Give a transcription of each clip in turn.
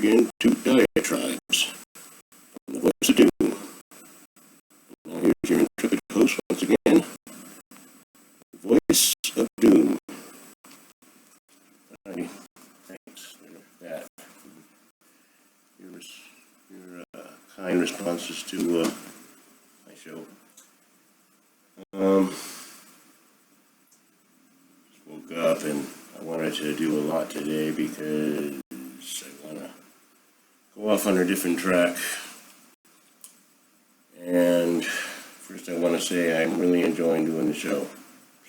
again to Diatribes, from the Voice of Doom. Now here's your intrepid host once again, Voice of Doom. Alrighty, thanks for that. Your kind responses to my show. Just woke up and I wanted to do a lot today because I want to go off on a different track. And first I want to say I'm really enjoying doing the show.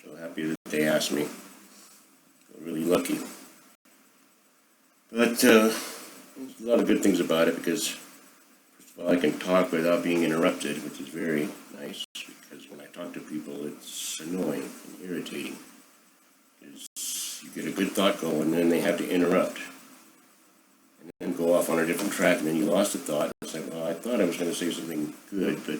So happy that they asked me. Feel really lucky. But there's a lot of good things about it because, first of all, I can talk without being interrupted, which is very nice because when I talk to people, it's annoying and irritating. Because you get a good thought going, and then they have to interrupt. And then go off on a different track, and then you lost the thought. It's like, well, I thought I was going to say something good, but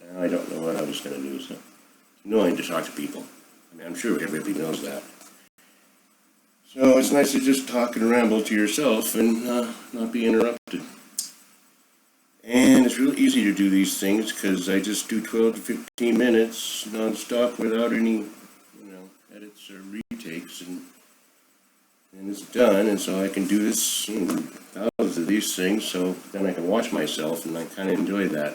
now I don't know what I was going to do. So it's annoying to talk to people. I mean, I'm sure everybody knows that. So it's nice to just talk and ramble to yourself and not be interrupted. And it's really easy to do these things because I just do 12 to 15 minutes non-stop without any, edits or retakes, and it's done. And so I can do this, thousands of these things, so then I can watch myself, and I kind of enjoy that.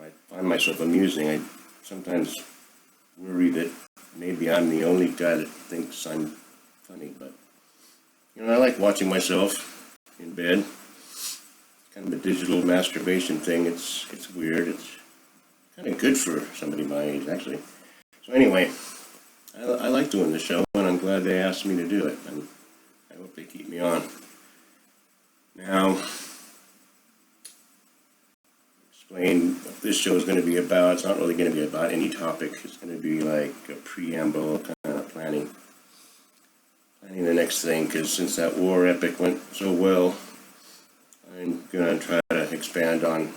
I find myself amusing. I sometimes worry that maybe I'm the only guy that thinks I'm funny, but I like watching myself in bed. It's kind of a digital masturbation thing. It's weird. It's kind of good for somebody my age, actually. So anyway, I like doing the show, and I'm glad they asked me to do it, and I hope they keep me on. Now, explain what this show is going to be about. It's not really going to be about any topic. It's going to be like a preamble, kind of planning the next thing, because since that war epic went so well, I'm going to try to expand on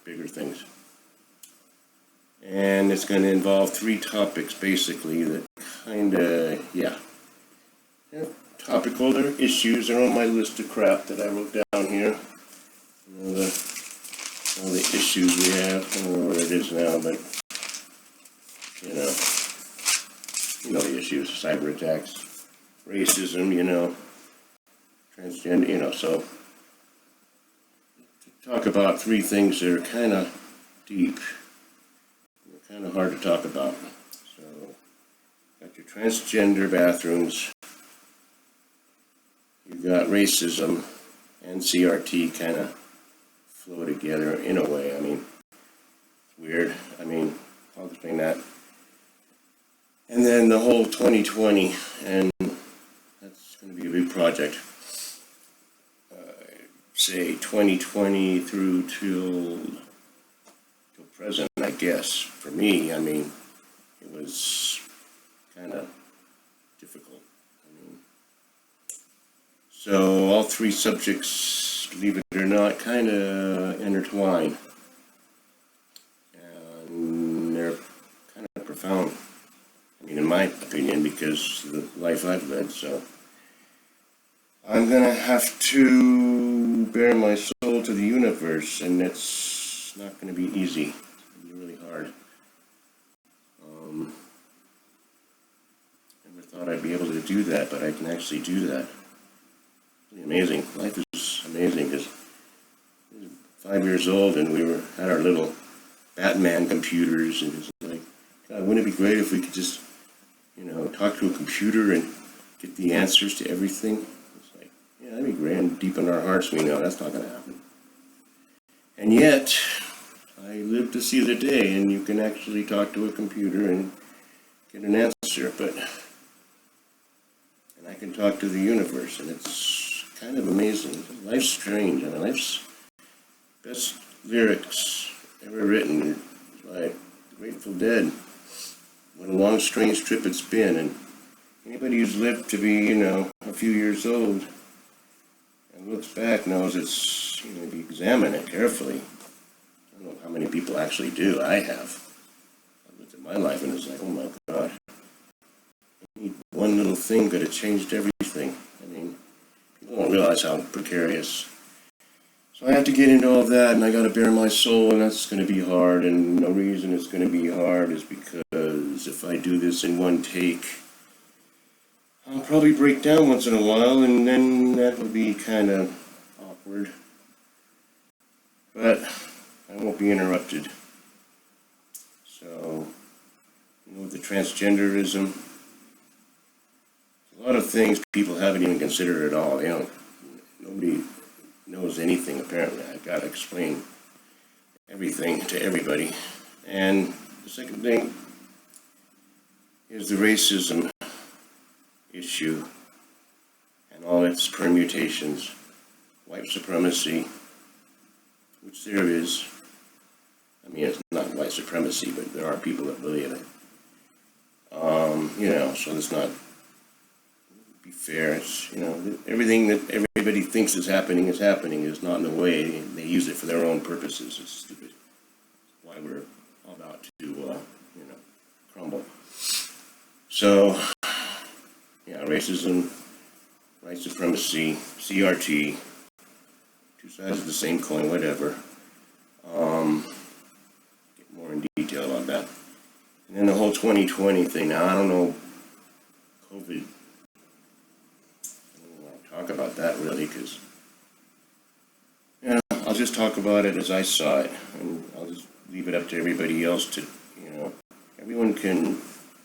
bigger things. And it's going to involve 3 topics, basically, that kind of, they're topical, they're issues, they're on my list of crap that I wrote down here. All the issues we have, I don't know what it is now, but, the issues, cyber attacks, racism, transgender, so to talk about 3 things that are kind of deep, kind of hard to talk about. So, got your transgender bathrooms, you've got racism, and CRT kind of flow together in a way. I mean, it's weird. I'll explain that. And then the whole 2020, and that's going to be a big project. Say 2020 through till present, I guess. For me, it was kind of difficult. So all 3 subjects, believe it or not, kind of intertwine. And they're kind of profound, in my opinion, because of the life I've led. So I'm going to have to bare my soul to the universe, and it's not going to be easy. Really hard. Never thought I'd be able to do that, but I can actually do that. Really amazing. Life is amazing because I was 5 years old and we had our little Batman computers, and it's like, God, wouldn't it be great if we could just, talk to a computer and get the answers to everything? It's like, yeah, that'd be great. And deep in our hearts, we know that's not going to happen. And yet, I live to see the day, and you can actually talk to a computer and get an answer, and I can talk to the universe, and it's kind of amazing. Life's strange. Life's best lyrics ever written by Grateful Dead. What a long, strange trip it's been, and anybody who's lived to be, a few years old and looks back knows it's, if you examine it carefully. I don't know how many people actually do. I have. I looked at my life and it's like, oh my God. One little thing could have changed everything. People don't realize realize how precarious. So I have to get into all that, and I got to bare my soul, and that's going to be hard. And the reason it's going to be hard is because if I do this in one take, I'll probably break down once in a while, and then that will be kind of awkward. But I won't be interrupted. So, with the transgenderism, a lot of things people haven't even considered at all. Nobody knows anything apparently. I've got to explain everything to everybody. And the second thing is the racism issue and all its permutations. White supremacy, which there is. I mean, it's not white supremacy, but there are people that believe it. So let's not be fair. It's, everything that everybody thinks is happening is not in the way. They use it for their own purposes. It's stupid. Why we're all about to, crumble. So, racism, white supremacy, CRT, two sides of the same coin, whatever. Get more in detail about that. And then the whole 2020 thing. Now, I don't know, COVID. I don't want to talk about that really, because, I'll just talk about it as I saw it, and I'll just leave it up to everybody else to, everyone can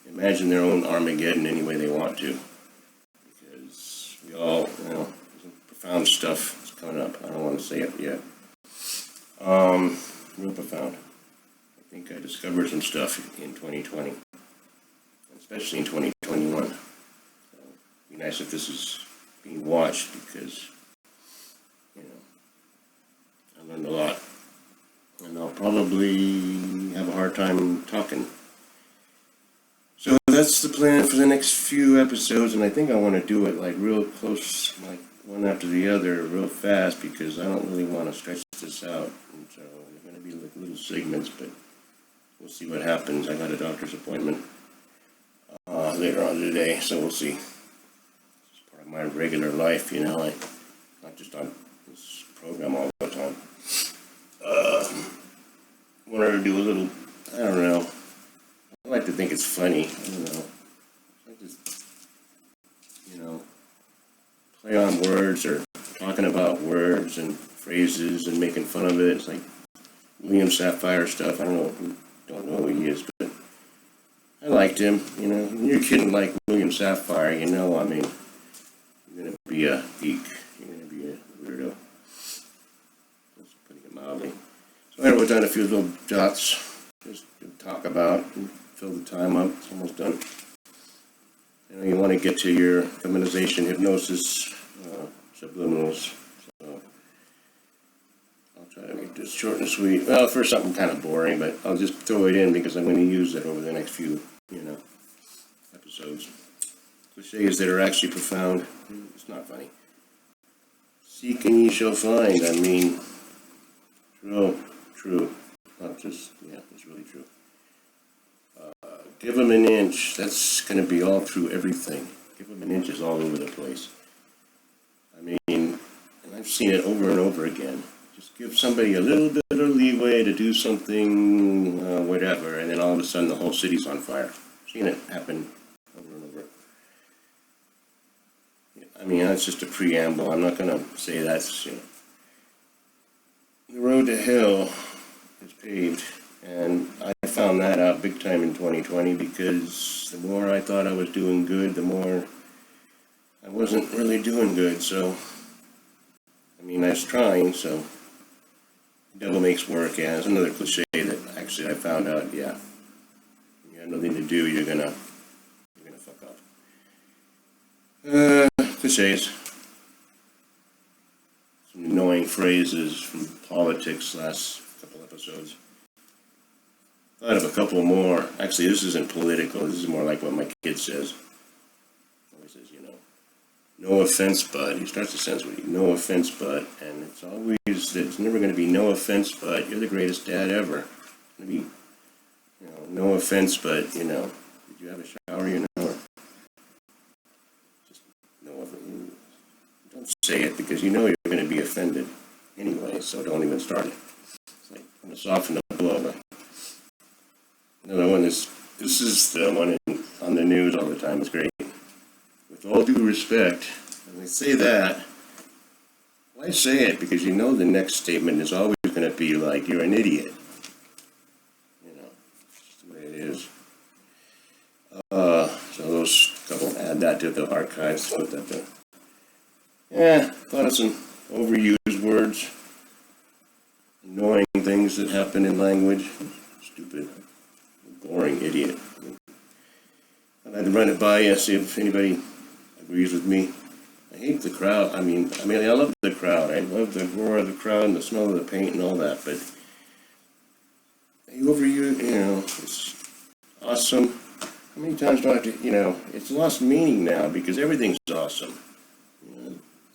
imagine their own Armageddon any way they want to, because we all, some profound stuff is coming up. I don't want to say it yet. Real profound. I think I discovered some stuff in 2020, especially in 2021. So it'd be nice if this is being watched, because, I learned a lot. And I'll probably have a hard time talking. So that's the plan for the next few episodes, and I think I want to do it like real close, like one after the other, real fast, because I don't really want to stretch this out. And so they're going to be like little segments, but we'll see what happens. I got a doctor's appointment later on today, so we'll see. It's part of my regular life, not just on this program all the time. Wanted to do a little, I don't know. I like to think it's funny. I don't know. I just, play on words or talking about words and phrases and making fun of it. It's like William Sapphire stuff. I don't know who he is, but I liked him. When you're kidding like William Sapphire, you're going to be a geek. You're going to be a weirdo. That's putting it mildly. So I wrote down a few little dots just to talk about and fill the time up. It's almost done. You want to get to your feminization, hypnosis, subliminals. So I'll try to make this short and sweet. Well, first something kind of boring, but I'll just throw it in because I'm going to use it over the next few, episodes. Cliches that are actually profound. It's not funny. Seek and ye shall find. I mean, true. Not just, it's really true. Give them an inch. That's going to be all through everything. Give them an inch is all over the place. I mean, and I've seen it over and over again. Just give somebody a little bit of leeway to do something, whatever, and then all of a sudden the whole city's on fire. I've seen it happen over and over. I mean, that's just a preamble. I'm not going to say that's, the road to hell is paved. And I found that out big time in 2020, because the more I thought I was doing good, the more I wasn't really doing good. So, I was trying, so devil makes work. Yeah, it's another cliche that actually I found out, you have nothing to do, you're gonna fuck up. Cliches. Some annoying phrases from politics last couple episodes. Thought of a couple more. Actually, this isn't political. This is more like what my kid says. He always says, no offense, bud. He starts the sentence with, no offense, bud. And it's never going to be no offense, bud. You're the greatest dad ever. It's going to be, no offense, but, did you have a shower, Or just, no offense. don't say it because you know you're going to be offended anyway, so don't even start it. It's like, I'm going to soften the blow. But another one is, this is the one on the news all the time. It's great. With all due respect, when they say that, why say it? Because you know the next statement is always going to be like, you're an idiot. You know, it's just the way it is. So those couple, add that to the archives, put that there. Yeah, thought of some overused words, annoying things that happen in language. Stupid, boring idiot. I'd run it by you, see if anybody agrees with me. I hate the crowd. I mean, I love the crowd. I love the roar of the crowd and the smell of the paint and all that. But overused, it's awesome. How many times do I have to, it's lost meaning now because everything's awesome. I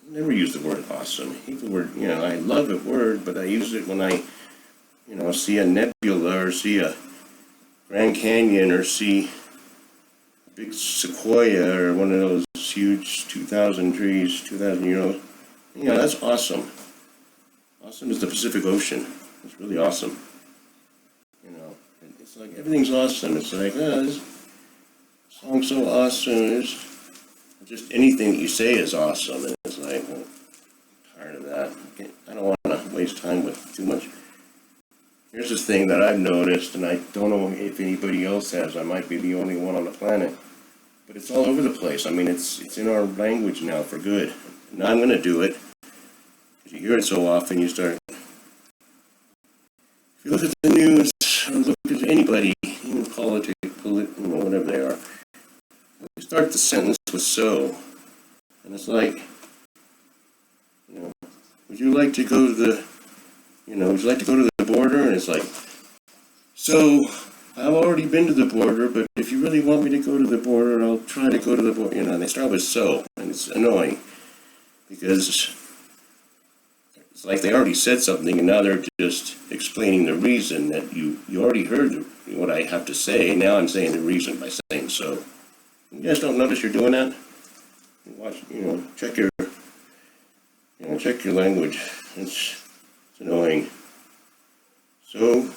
never use the word awesome. I hate the word, I love the word, but I use it when I, see a nebula or see a Grand Canyon or see a big sequoia or one of those huge 2,000 trees, 2,000 year old. That's awesome. Awesome is the Pacific Ocean. It's really awesome. It's like everything's awesome. It's like, this song's so awesome. It's just anything that you say is awesome. And it's like, I'm tired of that. I don't want to waste time with too much. Here's this thing that I've noticed, and I don't know if anybody else has. I might be the only one on the planet. But it's all over the place. It's in our language now for good. And I'm going to do it. Because you hear it so often, you start... If you look at the news, or look at anybody, even politics, whatever they are, you start the sentence with so. And it's like, would you like to go to the, would you like to go to the border? And it's like, so... I've already been to the border, but if you really want me to go to the border, I'll try to go to the border. And they start with so, and it's annoying because it's like they already said something, and now they're just explaining the reason that you already heard what I have to say. Now I'm saying the reason by saying so. You guys don't notice you're doing that? Watch, check your language. It's annoying. So.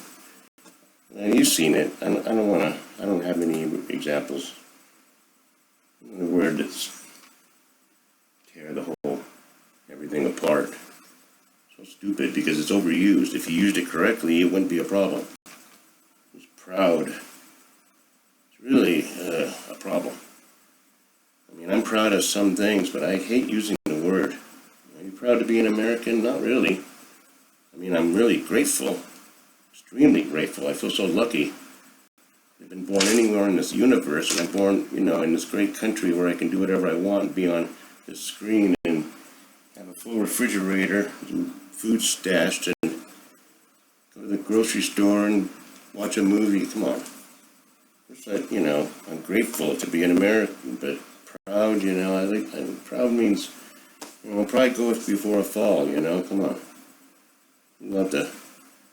You've seen it. I don't have any examples. The word that's tear the whole everything apart. So stupid because it's overused. If you used it correctly, it wouldn't be a problem. It's proud. It's really a problem. I'm proud of some things, but I hate using the word. Are you proud to be an American? Not really. I'm really grateful. Extremely grateful. I feel so lucky. I've been born anywhere in this universe, and I'm born, in this great country where I can do whatever I want, be on this screen and have a full refrigerator and food stashed and go to the grocery store and watch a movie. Come on. It's like, I'm grateful to be an American, but proud, proud means, pride goeth before a fall, come on. You have to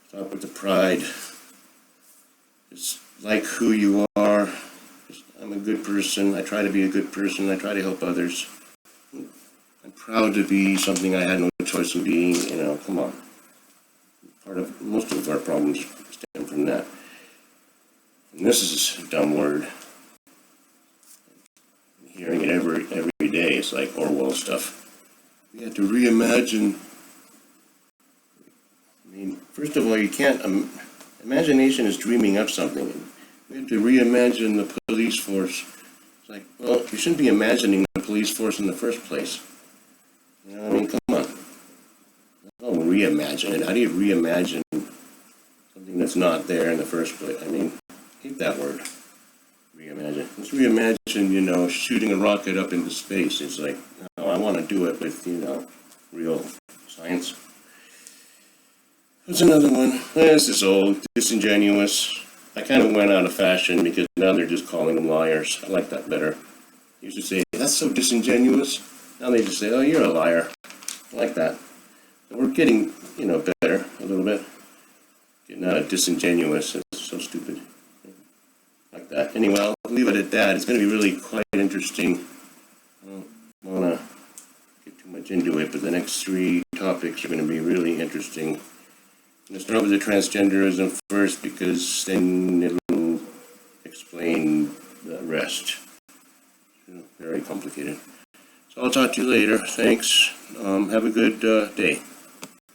stop with the pride. Just like who you are. I'm a good person. I try to be a good person. I try to help others. I'm proud to be something I had no choice in being. Come on. Most of our problems stem from that. And this is a dumb word. I'm hearing it every day. It's like Orwell stuff. We have to reimagine. First of all, you can't. Imagination is dreaming up something. We have to reimagine the police force. It's like, well, you shouldn't be imagining the police force in the first place. Come on. Don't reimagine it. How do you reimagine something that's not there in the first place? Hate that word. Reimagine. Let's reimagine, shooting a rocket up into space. It's like, no, I want to do it with, real science. There's another one. This is old, disingenuous. I kind of went out of fashion because now they're just calling them liars. I like that better. They used to say, that's so disingenuous. Now they just say, oh, you're a liar. I like that. So we're getting, better a little bit. Getting out of disingenuous. It's so stupid. Like that. Anyway, I'll leave it at that. It's going to be really quite interesting. I don't want to get too much much into it, but the next three topics are going to be really interesting. I'm going to start with the transgenderism first because then it'll explain the rest. Very complicated. So I'll talk to you later. Thanks. Have a good day.